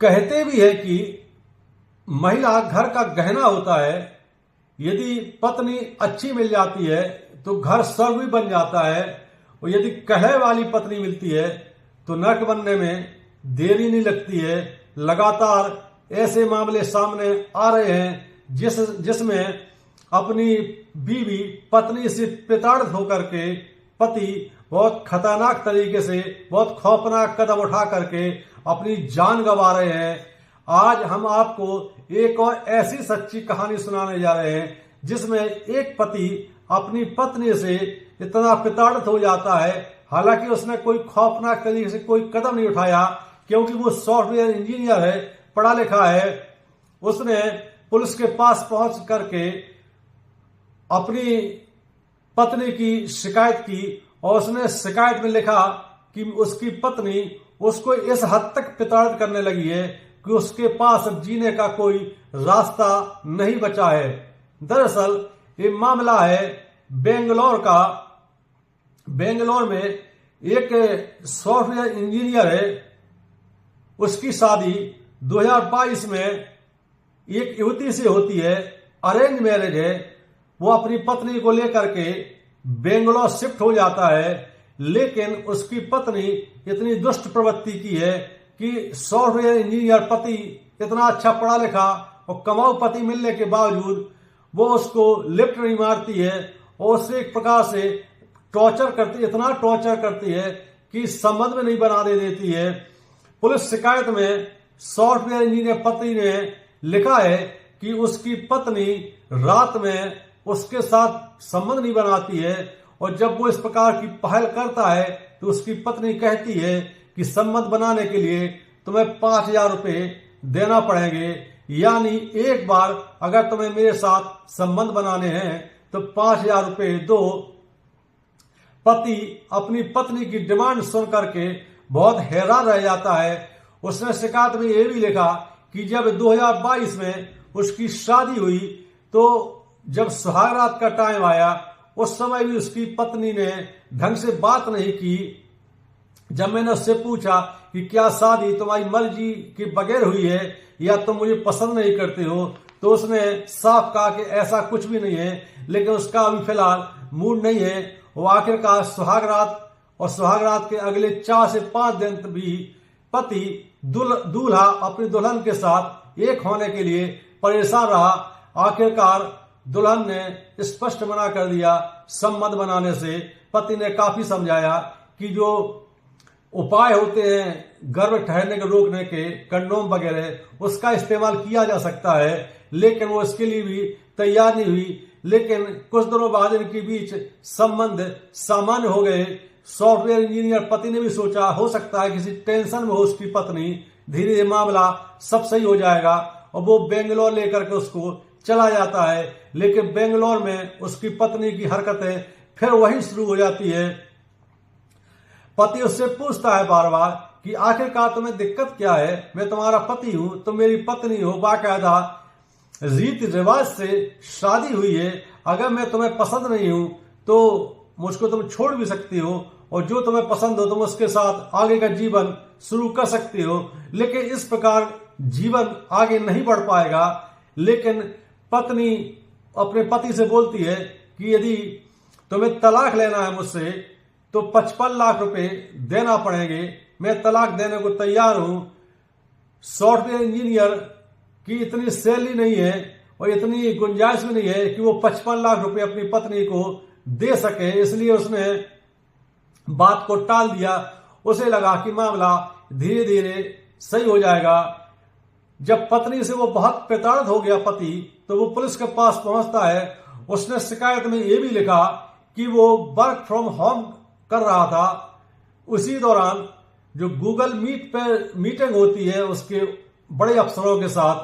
कहते भी है कि महिला घर का गहना होता है। यदि पत्नी अच्छी मिल जाती है तो घर स्वर्ग भी बन जाता है, और यदि कलह वाली पत्नी मिलती है तो नरक बनने में देरी नहीं लगती है। लगातार ऐसे मामले सामने आ रहे हैं जिसमें अपनी बीवी पत्नी से प्रताड़ित होकर के पति बहुत खतरनाक तरीके से, बहुत खौफनाक कदम उठा करके अपनी जान गंवा रहे हैं। आज हम आपको एक और ऐसी सच्ची कहानी सुनाने जा रहे हैं जिसमें एक पति अपनी पत्नी से इतना प्रताड़ित हो जाता है, हालांकि उसने कोई खौफनाक तरीके से कोई कदम नहीं उठाया, क्योंकि वो सॉफ्टवेयर इंजीनियर है, पढ़ा लिखा है। उसने पुलिस के पास पहुंच करके अपनी पत्नी की शिकायत की, और उसने शिकायत में लिखा कि उसकी पत्नी उसको इस हद तक प्रताड़ित करने लगी है कि उसके पास अब जीने का कोई रास्ता नहीं बचा है। दरअसल ये मामला है बेंगलोर का। बेंगलोर में एक सॉफ्टवेयर इंजीनियर है, उसकी शादी 2022 में एक युवती से होती है, अरेंज मैरिज है। वो अपनी पत्नी को लेकर के बेंगलोर शिफ्ट हो जाता है, लेकिन उसकी पत्नी इतनी दुष्ट प्रवृत्ति की है कि सॉफ्टवेयर इंजीनियर पति इतना अच्छा पढ़ा लिखा और कमाऊ पति मिलने के बावजूद वो उसको लिफ्ट नहीं मारती है, और उसे एक प्रकार से टॉर्चर करती, इतना टॉर्चर करती है कि संबंध में नहीं बनाने देती है। पुलिस शिकायत में सॉफ्टवेयर इंजीनियर पति ने लिखा है कि उसकी पत्नी रात में उसके साथ संबंध नहीं बनाती है, और जब वो इस प्रकार की पहल करता है तो उसकी पत्नी कहती है कि संबंध बनाने के लिए तुम्हें 5,000 रुपये देना पड़ेंगे, यानी एक बार अगर तुम्हें मेरे साथ संबंध बनाने हैं तो 5,000 रुपये दो। पति अपनी पत्नी की डिमांड सुन करके बहुत हैरान रह जाता है। उसने शिकायत में यह भी लिखा कि जब 2022 में उसकी शादी हुई तो जब सुहागरात का टाइम आया उस समय भी उसकी पत्नी ने ढंग से बात नहीं की। जब मैंने उससे पूछा कि क्या शादी तुम्हारी मर्जी के बगैर हुई है या तुम मुझे पसंद नहीं करते हो, तो उसने साफ कहा कि ऐसा कुछ भी नहीं है, लेकिन उसका अभी फिलहाल मूड नहीं है। वो आखिरकार सुहागरात के अगले 4 से 5 दिन भी पति दूल्हा अपनी दुल्हन के साथ एक होने के लिए परेशान रहा। आखिरकार दुल्हन ने स्पष्ट मना कर दिया संबंध बनाने से। पति ने काफी समझाया कि जो उपाय होते हैं गर्भ ठहरने को रोकने के, कंडोम वगैरह, उसका इस्तेमाल किया जा सकता है, लेकिन वो इसके लिए भी तैयार नहीं हुई। लेकिन कुछ दिनों बाद इनके बीच संबंध सामान्य हो गए। सॉफ्टवेयर इंजीनियर पति ने भी सोचा हो सकता है किसी टेंशन में हो उसकी पत्नी, धीरे धीरे मामला सब सही हो जाएगा, और वो बेंगलोर लेकर के उसको चला जाता है। लेकिन बेंगलोर में उसकी पत्नी की हरकतें फिर वही शुरू हो जाती है। पति उससे पूछता है बार बार कि आखिरकार तुम्हें दिक्कत क्या है, मैं तुम्हारा पति हूं, तुम मेरी पत्नी हो, बाकायदा रीति रिवाज से शादी हुई है। अगर मैं तुम्हें पसंद नहीं हूं तो मुझको तुम छोड़ भी सकती हो, और जो तुम्हें पसंद हो तुम उसके साथ आगे का जीवन शुरू कर सकती हो, लेकिन इस प्रकार जीवन आगे नहीं बढ़ पाएगा। लेकिन पत्नी अपने पति से बोलती है कि यदि तुम्हें तलाक लेना है मुझसे तो 55 लाख रुपए देना पड़ेंगे, मैं तलाक देने को तैयार हूं। सॉफ्टवेयर इंजीनियर की इतनी सैलरी नहीं है और इतनी गुंजाइश भी नहीं है कि वो 55 लाख रुपए अपनी पत्नी को दे सके, इसलिए उसने बात को टाल दिया। उसे लगा कि मामला धीरे धीरे सही हो जाएगा। जब पत्नी से वो बहुत प्रताड़ित हो गया पति, तो वो पुलिस के पास पहुंचता है। उसने शिकायत में ये भी लिखा कि वो वर्क फ्रॉम होम कर रहा था। उसी दौरान जो गूगल मीट पर मीटिंग होती है उसके बड़े अफसरों के साथ,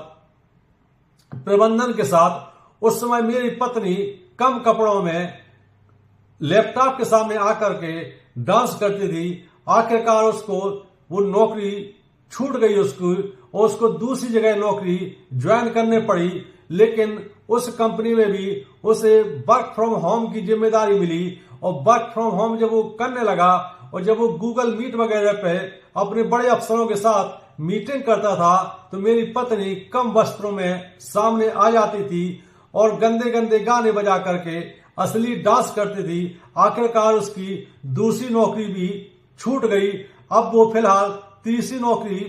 प्रबंधन के साथ, उस समय मेरी पत्नी कम कपड़ों में लैपटॉप के सामने आकर के डांस करती थी। आखिरकार उसको वो नौकरी छूट गई उसको, और उसको दूसरी जगह नौकरी ज्वाइन करने पड़ी। लेकिन उस कंपनी में भी उसे वर्क फ्रॉम होम की जिम्मेदारी मिली, और वर्क फ्रॉम होम जब वो करने लगा और जब वो गूगल मीट वगैरह पे अपने बड़े अफसरों के साथ मीटिंग करता था तो मेरी पत्नी कम वस्त्रों में सामने आ जाती थी और गंदे गंदे गाने बजा करके असली डांस करती थी। आखिरकार उसकी दूसरी नौकरी भी छूट गई। अब वो फिलहाल तीसरी नौकरी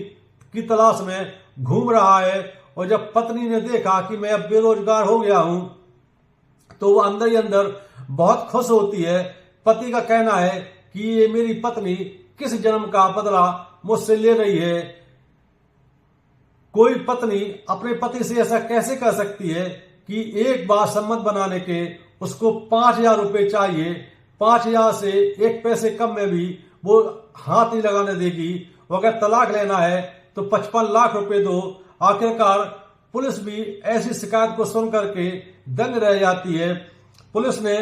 की तलाश में घूम रहा है। और जब पत्नी ने देखा कि मैं अब बेरोजगार हो गया हूं तो वो अंदर ही अंदर बहुत खुश होती है। पति का कहना है कि ये मेरी पत्नी किस जन्म का बदला मुझसे ले रही है। कोई पत्नी अपने पति से ऐसा कैसे कर सकती है कि एक बार संबंध बनाने के उसको 5,000 रुपए चाहिए, 5,000 से एक पैसे कम में भी वो हाथ नहीं लगाने देगी। वो अगर तलाक लेना है तो 55 लाख रुपए दो। आखिरकार पुलिस भी ऐसी शिकायत को सुन करके दंग रह जाती है। पुलिस ने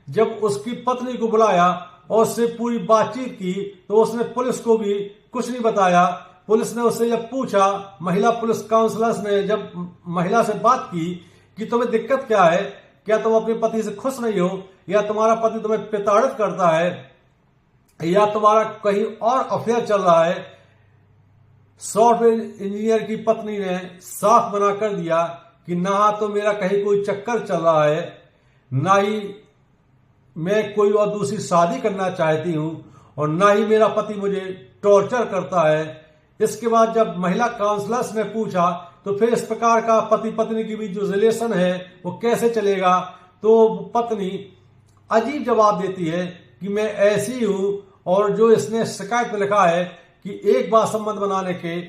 जब उसकी पत्नी को बुलाया और उससे पूरी बातचीत की तो उसने पुलिस को भी कुछ नहीं बताया। पुलिस ने उससे जब पूछा, महिला पुलिस काउंसलर्स ने जब महिला से बात की कि तुम्हें दिक्कत क्या है, क्या तुम अपने पति से खुश नहीं हो, या तुम्हारा पति तुम्हें प्रताड़ित करता है, या तुम्हारा कहीं और अफेयर चल रहा है। सॉफ्टवेयर इंजीनियर की पत्नी ने साफ मना कर दिया कि ना तो मेरा कहीं कोई चक्कर चल रहा है, ना ही मैं कोई और दूसरी शादी करना चाहती हूं, और ना ही मेरा पति मुझे टॉर्चर करता है। इसके बाद जब महिला काउंसलर्स ने पूछा तो फिर इस प्रकार का पति पत्नी की भी जो रिलेशन है वो कैसे चलेगा, तो पत्नी अजीब जवाब देती है कि मैं ऐसी हूं, और जो इसने शिकायत में लिखा है कि एक बार संबंध बनाने के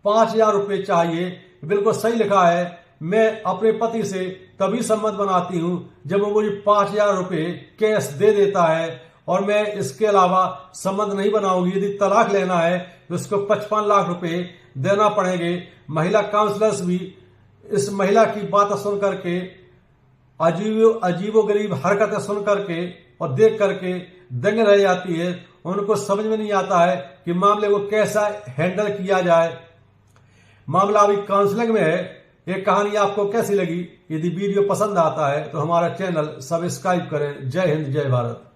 5,000 रुपए चाहिए, बिल्कुल सही लिखा है। मैं अपने पति से तभी संबंध बनाती हूं जब वो मुझे 5,000 रुपए कैश दे देता है, और मैं इसके अलावा संबंध नहीं बनाऊंगी। यदि तलाक लेना है तो उसको 55 लाख रुपए देना पड़ेंगे। महिला काउंसलर्स भी इस महिला की बात सुन करके, अजीबो गरीब हरकतें सुन करके और देख करके दंग रह जाती है। उनको समझ में नहीं आता है कि मामले को कैसा हैंडल किया जाए। मामला अभी काउंसलिंग में है। ये कहानी आपको कैसी लगी? यदि वीडियो पसंद आता है तो हमारा चैनल सब्सक्राइब करें। जय हिंद, जय भारत।